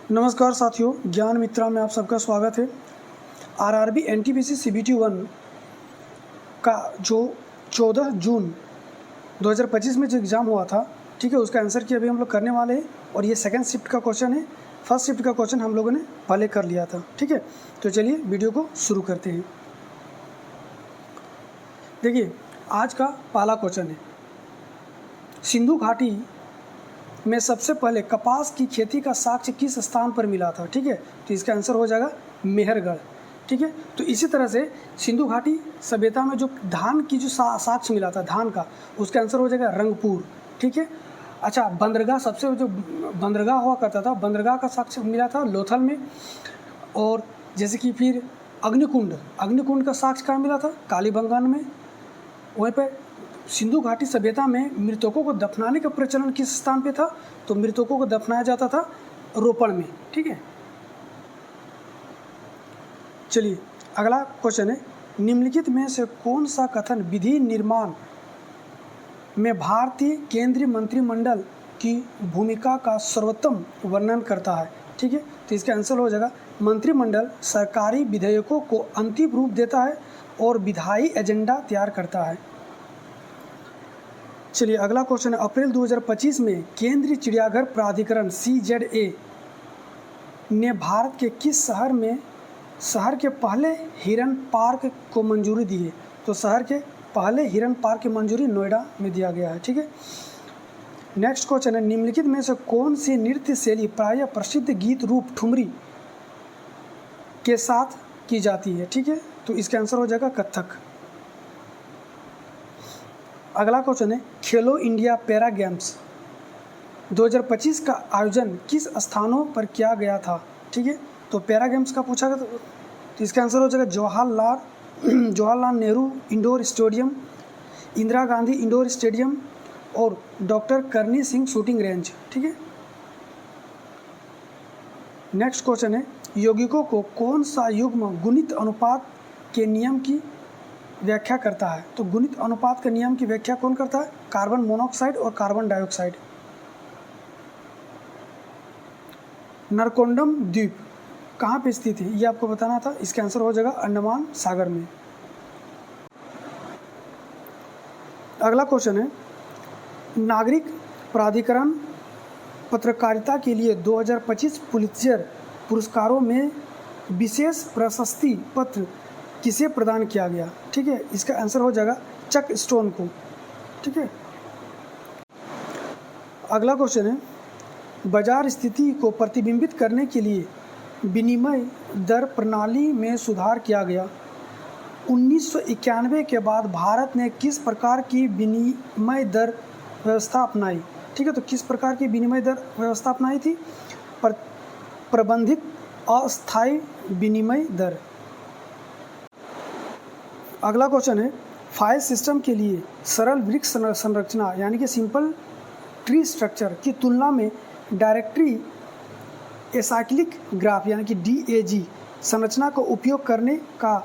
नमस्कार साथियों, ज्ञान मित्रा में आप सबका स्वागत है। आरआरबी एनटीपीसी सीबीटी 1 का जो 14 जून 2025 में जो एग्ज़ाम हुआ था, ठीक है, उसका आंसर की अभी हम लोग करने वाले हैं। और ये सेकंड शिफ्ट का क्वेश्चन है। फर्स्ट शिफ्ट का क्वेश्चन हम लोगों ने पहले कर लिया था, ठीक है। तो चलिए वीडियो को शुरू करते हैं। देखिए, आज का पहला क्वेश्चन है, सिंधु घाटी में सबसे पहले कपास की खेती का साक्ष्य किस स्थान पर मिला था, ठीक है। तो इसका आंसर हो जाएगा मेहरगढ़, ठीक है। तो इसी तरह से सिंधु घाटी सभ्यता में जो धान की जो साक्ष्य मिला था धान का, उसका आंसर हो जाएगा रंगपुर, ठीक है। अच्छा, बंदरगाह सबसे जो बंदरगाह हुआ करता था, बंदरगाह का साक्ष्य मिला था लोथल में। और जैसे कि फिर अग्निकुंड का साक्ष्य कहाँ मिला था, कालीबंगान में। वहीं पर सिंधु घाटी सभ्यता में मृतकों को दफनाने का प्रचलन किस स्थान पे था, तो मृतकों को दफनाया जाता था रोपड़ में, ठीक है। चलिए अगला क्वेश्चन है, निम्नलिखित में से कौन सा कथन विधि निर्माण में भारतीय केंद्रीय मंत्रिमंडल की भूमिका का सर्वोत्तम वर्णन करता है, ठीक है। तो इसका आंसर हो जाएगा, मंत्रिमंडल सरकारी विधेयकों को अंतिम रूप देता है और विधायी एजेंडा तैयार करता है। चलिए अगला क्वेश्चन है, अप्रैल 2025 में केंद्रीय चिड़ियाघर प्राधिकरण CZA ने भारत के किस शहर के पहले हिरन पार्क को मंजूरी दी है। तो शहर के पहले हिरन पार्क की मंजूरी नोएडा में दिया गया है, ठीक है। नेक्स्ट क्वेश्चन है, निम्नलिखित में से कौन सी नृत्य शैली प्रायः प्रसिद्ध गीत रूप ठुमरी के साथ की जाती है, ठीक है। तो इसका आंसर हो जाएगा कथक। अगला क्वेश्चन है, खेलो इंडिया पैरा गेम्स 2025 का आयोजन किस स्थानों पर किया गया था, ठीक है। तो पैरा गेम्स का पूछा गया, तो इसका आंसर हो जाएगा Jawaharlal Nehru indoor stadium, Indira Gandhi indoor stadium और डॉक्टर करनी सिंह शूटिंग रेंज, ठीक है। नेक्स्ट क्वेश्चन है, यौगिकों को कौन सा युग्म गुणित अनुपात के नियम की व्याख्या करता है। तो गुणित अनुपात के नियम की व्याख्या कौन करता है, कार्बन मोनोऑक्साइड और कार्बन डाइऑक्साइड। नरकोंडम द्वीप कहाँ पे स्थित है, ये आपको बताना था। इसका आंसर हो जाएगा अंडमान सागर में। अगला क्वेश्चन है, नागरिक प्राधिकरण पत्रकारिता के लिए 2025 पुलित्जर पुरस्कारों में विशेष प्रशस्ति पत्र किसे प्रदान किया गया, ठीक है। इसका आंसर हो जाएगा चक स्टोन को, ठीक है। अगला क्वेश्चन है, बाजार स्थिति को प्रतिबिंबित करने के लिए विनिमय दर प्रणाली में सुधार किया गया। 1991 के बाद भारत ने किस प्रकार की विनिमय दर व्यवस्था अपनाई, ठीक है। तो किस प्रकार की विनिमय दर व्यवस्था अपनाई थी, प्रबंधित अस्थायी विनिमय दर। अगला क्वेश्चन है, फाइल सिस्टम के लिए सरल वृक्ष संरचना यानी कि सिंपल ट्री स्ट्रक्चर की तुलना में डायरेक्टरी एसाइक्लिक ग्राफ यानी कि DAG संरचना को उपयोग करने का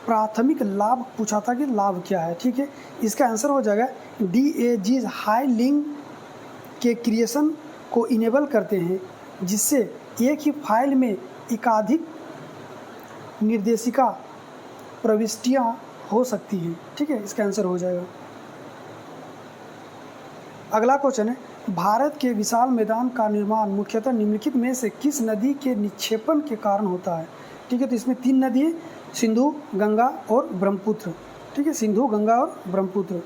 प्राथमिक लाभ पूछा था कि लाभ क्या है, ठीक है। इसका आंसर हो जाएगा DAG हाई लिंक के क्रिएशन को इनेबल करते हैं, जिससे एक ही फाइल में एकाधिक निर्देशिका प्रविष्टियाँ हो सकती हैं, ठीक है। इसका आंसर हो जाएगा। अगला क्वेश्चन है, भारत के विशाल मैदान का निर्माण मुख्यतः निम्नलिखित में से किस नदी के निक्षेपण के कारण होता है, ठीक है। तो इसमें 3 नदी है, सिंधु, गंगा और ब्रह्मपुत्र, ठीक है। सिंधु, गंगा और ब्रह्मपुत्र।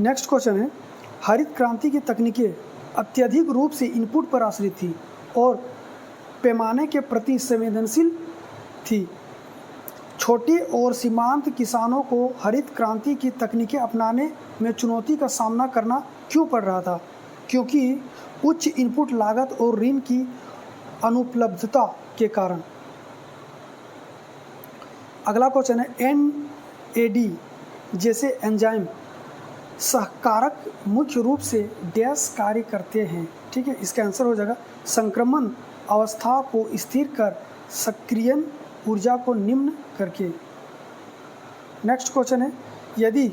नेक्स्ट क्वेश्चन है, हरित क्रांति की तकनीकें अत्यधिक रूप से इनपुट पर आश्रित थी और पैमाने के प्रति संवेदनशील थी। छोटे और सीमांत किसानों को हरित क्रांति की तकनीकें अपनाने में चुनौती का सामना करना क्यों पड़ रहा था, क्योंकि उच्च इनपुट लागत और ऋण की अनुपलब्धता के कारण। अगला क्वेश्चन है, NAD जैसे एंजाइम सहकारक मुख्य रूप से डैश कार्य करते हैं, ठीक है। इसका आंसर हो जाएगा संक्रमण अवस्था को स्थिर कर सक्रियण ऊर्जा को निम्न करके। नेक्स्ट क्वेश्चन है, यदि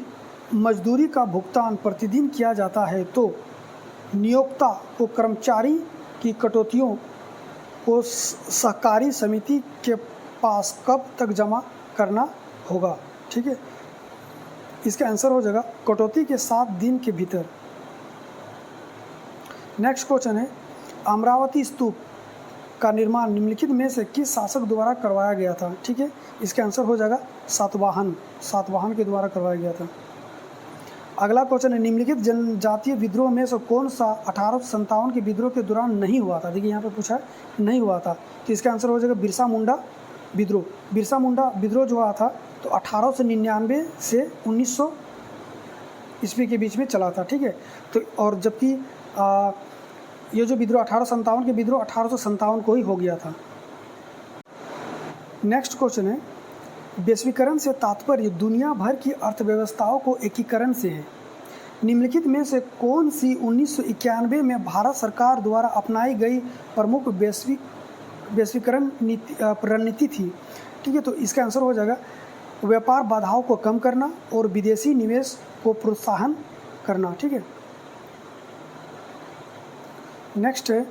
मजदूरी का भुगतान प्रतिदिन किया जाता है तो नियोक्ता को कर्मचारी की कटौतियों को सहकारी समिति के पास कब तक जमा करना होगा? ठीक है, इसका आंसर हो जाएगा कटौती के 7 दिन के भीतर। नेक्स्ट क्वेश्चन है, अमरावती स्तूप का निर्माण निम्नलिखित में से किस शासक द्वारा करवाया गया था? ठीक है, इसका आंसर हो जाएगा सातवाहन के द्वारा करवाया गया था। अगला क्वेश्चन है, निम्नलिखित जनजातीय विद्रोह में से कौन सा 1857 के विद्रोह के दौरान नहीं हुआ था? देखिए यहाँ पे पूछा है नहीं हुआ था, तो इसका आंसर हो जाएगा बिरसा मुंडा विद्रोह। बिरसा मुंडा विद्रोह जो हुआ था तो 1899 से 1900 ईस्वी के बीच में चला था। ठीक है, तो और जबकि ये जो विद्रोह 1857 के विद्रोह 1857 को ही हो गया था। नेक्स्ट क्वेश्चन है, वैश्वीकरण से तात्पर्य दुनिया भर की अर्थव्यवस्थाओं को एकीकरण से है। निम्नलिखित में से कौन सी 1991 में भारत सरकार द्वारा अपनाई गई प्रमुख वैश्वीकरण रणनीति थी? ठीक है, तो इसका आंसर हो जाएगा व्यापार बाधाओं को कम करना और विदेशी निवेश को प्रोत्साहन करना। ठीक है, नेक्स्ट है,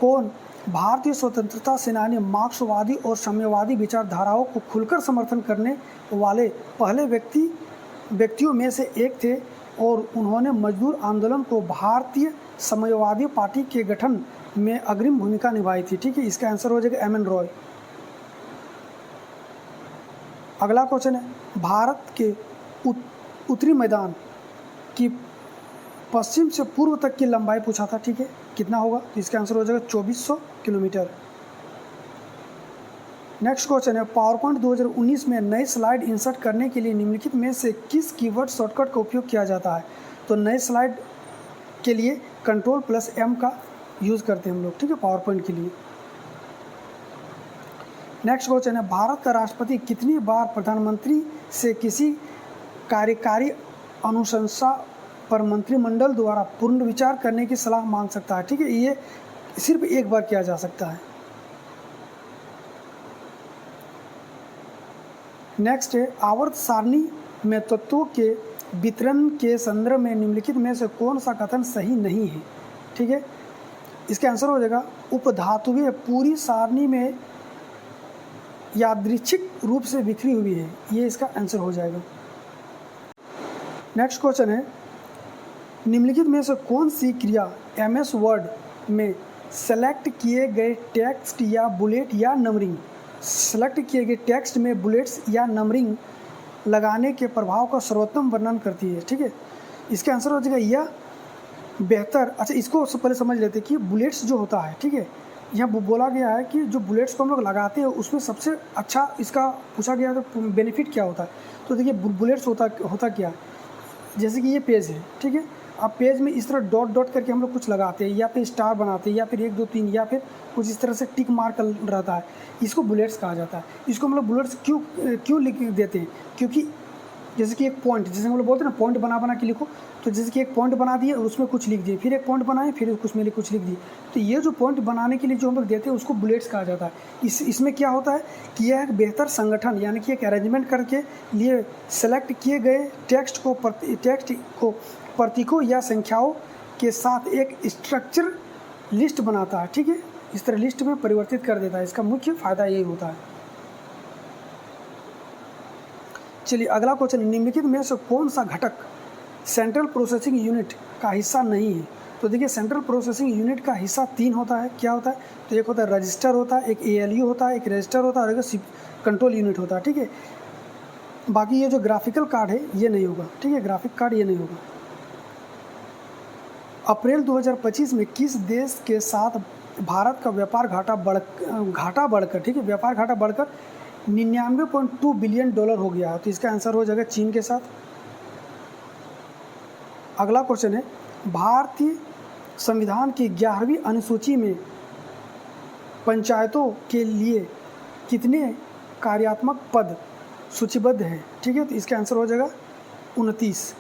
कौन भारतीय स्वतंत्रता सेनानी मार्क्सवादी और साम्यवादी विचारधाराओं को खुलकर समर्थन करने वाले पहले व्यक्तियों में से एक थे और उन्होंने मजदूर आंदोलन को भारतीय साम्यवादी पार्टी के गठन में अग्रिम भूमिका निभाई थी? ठीक है, इसका आंसर हो जाएगा एम एन रॉय। अगला क्वेश्चन है, भारत के उत्तरी मैदान की पश्चिम से पूर्व तक की लंबाई पूछा था। ठीक है, कितना होगा? तो इसका आंसर हो जाएगा 2400 किलोमीटर। नेक्स्ट क्वेश्चन है, पावर पॉइंट 2019 में नई स्लाइड इंसर्ट करने के लिए निम्नलिखित में से किस कीवर्ड शॉर्टकट का उपयोग किया जाता है? तो नई स्लाइड के लिए Ctrl+M का यूज़ करते हैं हम लोग। ठीक है, पावर पॉइंट के लिए। नेक्स्ट क्वेश्चन है, भारत का राष्ट्रपति कितनी बार प्रधानमंत्री से किसी कार्यकारी अनुशंसा पर मंत्रिमंडल द्वारा पुनर्विचार करने की सलाह मांग सकता है? ठीक है, ये सिर्फ एक बार किया जा सकता है। नेक्स्ट है, आवर्त सारणी में तत्वों के वितरण के संदर्भ में निम्नलिखित में से कौन सा कथन सही नहीं है? ठीक है, इसका आंसर हो जाएगा उपधातुएं पूरी सारणी में यादृच्छिक रूप से बिखरी हुई है, ये इसका आंसर हो जाएगा। नेक्स्ट क्वेश्चन है, निम्नलिखित में से कौन सी क्रिया MS वर्ड में सेलेक्ट किए गए टेक्स्ट या बुलेट या नंबरिंग में बुलेट्स या नंबरिंग लगाने के प्रभाव का सर्वोत्तम वर्णन करती है? ठीक है, इसका आंसर हो जाएगा यह बेहतर। अच्छा, इसको पहले समझ लेते हैं कि बुलेट्स जो होता है, ठीक है, यहाँ बोला गया है कि जो बुलेट्स को हम लोग लगाते हैं उसमें सबसे अच्छा इसका पूछा गया तो बेनिफिट क्या होता है। तो देखिए बुलेट्स होता क्या, जैसे कि ये पेज है, ठीक है, अब पेज में इस तरह डॉट डॉट करके हम लोग कुछ लगाते हैं या फिर स्टार बनाते हैं या फिर 1 2 3 या फिर कुछ इस तरह से टिक मार्क रहता है, इसको बुलेट्स कहा जाता है। इसको हम लोग बुलेट्स क्यों लिख देते हैं? क्योंकि जैसे कि एक पॉइंट, जैसे हम लोग बोलते हैं ना पॉइंट बना के लिखो, तो जैसे कि एक पॉइंट बना दिए और उसमें कुछ लिख दिए, फिर एक पॉइंट बनाए फिर उसमें कुछ लिख दिए, तो ये जो पॉइंट बनाने के लिए जो हम लोग देते हैं उसको बुलेट्स कहा जाता है। इसमें क्या होता है कि यह एक बेहतर संगठन यानी कि एक अरेंजमेंट करके लिए सेलेक्ट किए गए टेक्स्ट को प्रतीकों या संख्याओं के साथ एक स्ट्रक्चर लिस्ट बनाता है। ठीक है, इस तरह लिस्ट में परिवर्तित कर देता है, इसका मुख्य फायदा यही होता है। चलिए अगला क्वेश्चन, निम्नलिखित में से कौन सा घटक सेंट्रल प्रोसेसिंग यूनिट का हिस्सा नहीं है? तो देखिए सेंट्रल प्रोसेसिंग यूनिट का हिस्सा 3 होता है। क्या होता है? तो एक होता है रजिस्टर होता है, एक ALU होता है, एक रजिस्टर होता है और एक कंट्रोल यूनिट होता है। ठीक है, बाकी ये जो ग्राफिकल कार्ड है ये नहीं होगा। ठीक है, ग्राफिक कार्ड ये नहीं होगा। अप्रैल 2025 में किस देश के साथ भारत का व्यापार घाटा बढ़कर ठीक है, व्यापार घाटा बढ़कर $99.2 बिलियन हो गया है? तो इसका आंसर हो जाएगा चीन के साथ। अगला क्वेश्चन है, भारतीय संविधान की 11वीं अनुसूची में पंचायतों के लिए कितने कार्यात्मक पद सूचीबद्ध हैं? ठीक है, तो इसका आंसर हो जाएगा 29।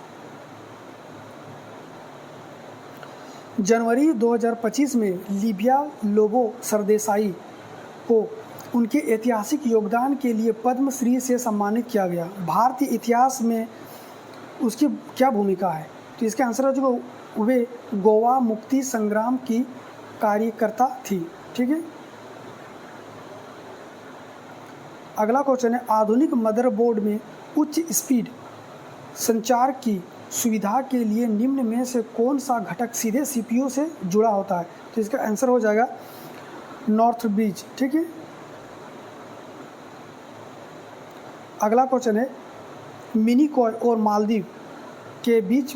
जनवरी 2025 में लिबिया लोबो सरदेसाई को उनके ऐतिहासिक योगदान के लिए पद्मश्री से सम्मानित किया गया। भारतीय इतिहास में उसकी क्या भूमिका है? तो इसका आंसर हो जाएगा वे गोवा मुक्ति संग्राम की कार्यकर्ता थी। ठीक है, अगला क्वेश्चन है, आधुनिक मदरबोर्ड में उच्च स्पीड संचार की सुविधा के लिए निम्न में से कौन सा घटक सीधे सीपीयू से जुड़ा होता है? तो इसका आंसर हो जाएगा नॉर्थ ब्रिज। ठीक है, अगला क्वेश्चन है, मिनिकॉय और मालदीव के बीच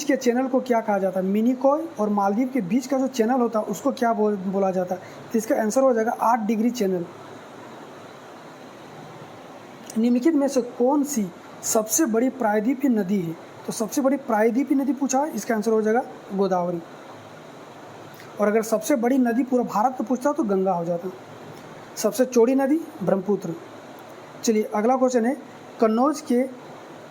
के चैनल को क्या कहा जाता है? मिनिकॉय और मालदीव के बीच का जो चैनल होता है उसको क्या बोला जाता है? तो इसका आंसर हो जाएगा 8 डिग्री चैनल। निम्नलिखित में से कौन सी सबसे बड़ी प्रायद्वीपीय नदी है? तो सबसे बड़ी प्रायद्वीपीय नदी पूछा है, इसका आंसर हो जाएगा गोदावरी। और अगर सबसे बड़ी नदी पूरा भारत में पूछता तो गंगा हो जाता। सबसे चौड़ी नदी ब्रह्मपुत्र। चलिए अगला क्वेश्चन है, कन्नौज के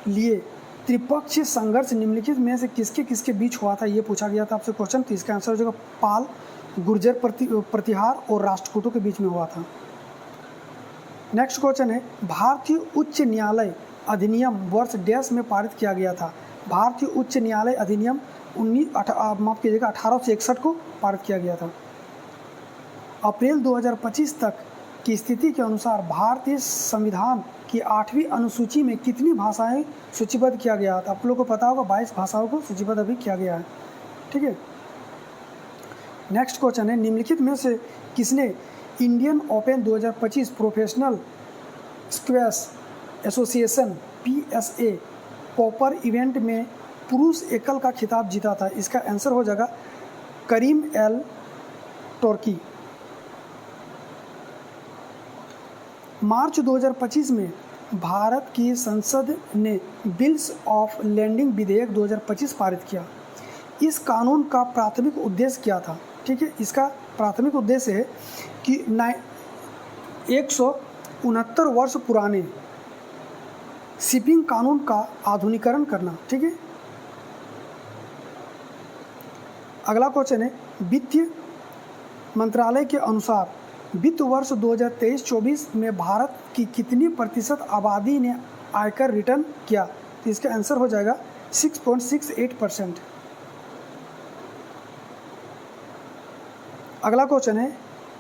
लिए त्रिपक्षीय संघर्ष निम्नलिखित में से किसके किसके बीच हुआ था? ये पूछा गया था आपसे क्वेश्चन। तो इसका आंसर हो जाएगा पाल, गुर्जर प्रतिहार और राष्ट्रकूटों के बीच में हुआ था। नेक्स्ट क्वेश्चन है, भारतीय उच्च न्यायालय अधिनियम वर्ष डैश में पारित किया गया था? भारतीय उच्च न्यायालय अधिनियम 1861 को पारित किया गया था। अप्रैल 2025 तक की स्थिति के अनुसार भारतीय संविधान की 8वीं अनुसूची में कितनी भाषाएं सूचीबद्ध किया गया था? आप लोगों को पता होगा 22 भाषाओं को सूचीबद्ध अभी किया गया है। ठीक है, नेक्स्ट क्वेश्चन है, निम्नलिखित में से किसने Indian open 2025 professional squash association PSA copper event में पुरुष एकल का खिताब जीता था? इसका आंसर हो जाएगा करीम एल टर्की। मार्च 2025 में भारत की संसद ने बिल्स ऑफ लैंडिंग विधेयक 2025 पारित किया। इस कानून का प्राथमिक उद्देश्य क्या था? ठीक है, इसका प्राथमिक उद्देश्य है कि 169 वर्ष पुराने शिपिंग कानून का आधुनिकीकरण करना। ठीक है, अगला क्वेश्चन है, वित्त मंत्रालय के अनुसार वित्त वर्ष 2023-24 में भारत की कितनी प्रतिशत आबादी ने आयकर रिटर्न किया? तो इसका आंसर हो जाएगा 6.68%। अगला क्वेश्चन है,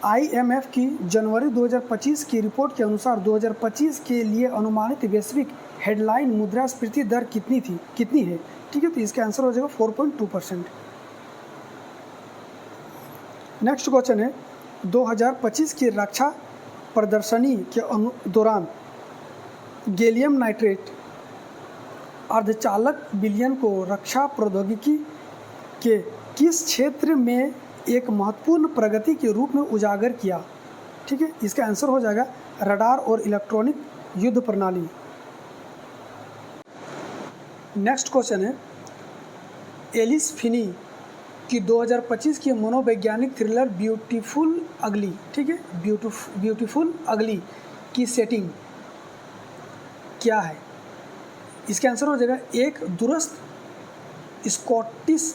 IMF की जनवरी 2025 की रिपोर्ट के अनुसार 2025 के लिए अनुमानित वैश्विक हेडलाइन मुद्रास्फीति दर कितनी है? ठीक है, तो इसका आंसर हो जाएगा 4.2%। नेक्स्ट क्वेश्चन है, 2025 की रक्षा प्रदर्शनी के दौरान गैलियम नाइट्रेट अर्धचालक विलयन को रक्षा प्रौद्योगिकी के किस क्षेत्र में एक महत्वपूर्ण प्रगति के रूप में उजागर किया? ठीक है, इसका आंसर हो जाएगा रडार और इलेक्ट्रॉनिक युद्ध प्रणाली। नेक्स्ट क्वेश्चन है, एलिस फिनी की 2025 की मनोवैज्ञानिक थ्रिलर ब्यूटीफुल अगली, ठीक है, ब्यूटीफुल अगली की सेटिंग क्या है? इसका आंसर हो जाएगा एक दूरस्थ स्कॉटिश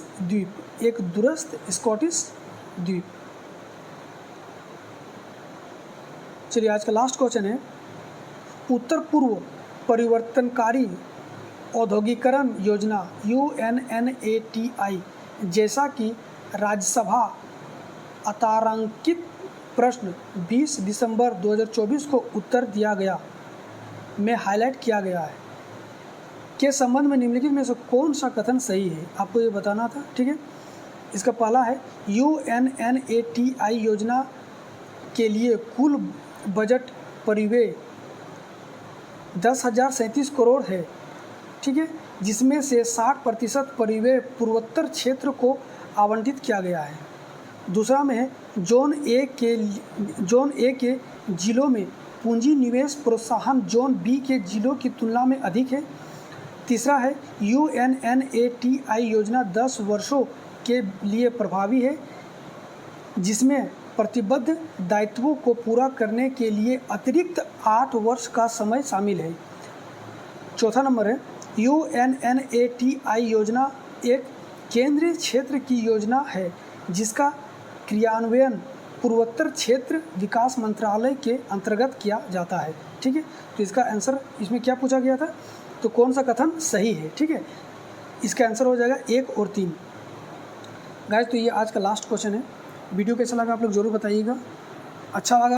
द्वीप। चलिए आज का लास्ट क्वेश्चन है, उत्तर पूर्व परिवर्तनकारी औद्योगिकरण योजना UNNATI जैसा कि राज्यसभा अतारांकित प्रश्न 20 दिसंबर 2024 को उत्तर दिया गया में हाईलाइट किया गया है के संबंध में निम्नलिखित में से कौन सा कथन सही है? आपको ये बताना था। ठीक है, इसका पहला है, UNNATI योजना के लिए कुल बजट परिव्यय 10,037 करोड़ है। ठीक है, जिसमें से 60% परिव्यय पूर्वोत्तर क्षेत्र को आवंटित किया गया है। दूसरा में है, जोन ए के जिलों में पूंजी निवेश प्रोत्साहन जोन बी के जिलों की तुलना में अधिक है। तीसरा है, UNNATI योजना 10 वर्षों के लिए प्रभावी है, जिसमें प्रतिबद्ध दायित्वों को पूरा करने के लिए अतिरिक्त 8 वर्ष का समय शामिल है। चौथा नंबर है, UNNATI योजना एक केंद्रीय क्षेत्र की योजना है जिसका क्रियान्वयन पूर्वोत्तर क्षेत्र विकास मंत्रालय के अंतर्गत किया जाता है। ठीक है, तो इसका आंसर इसमें क्या पूछा गया था, तो कौन सा कथन सही है? ठीक है, इसका आंसर हो जाएगा 1 और 3। गाइस, तो ये आज का लास्ट क्वेश्चन है। वीडियो कैसा लगा आप लोग ज़रूर बताइएगा। अच्छा लगा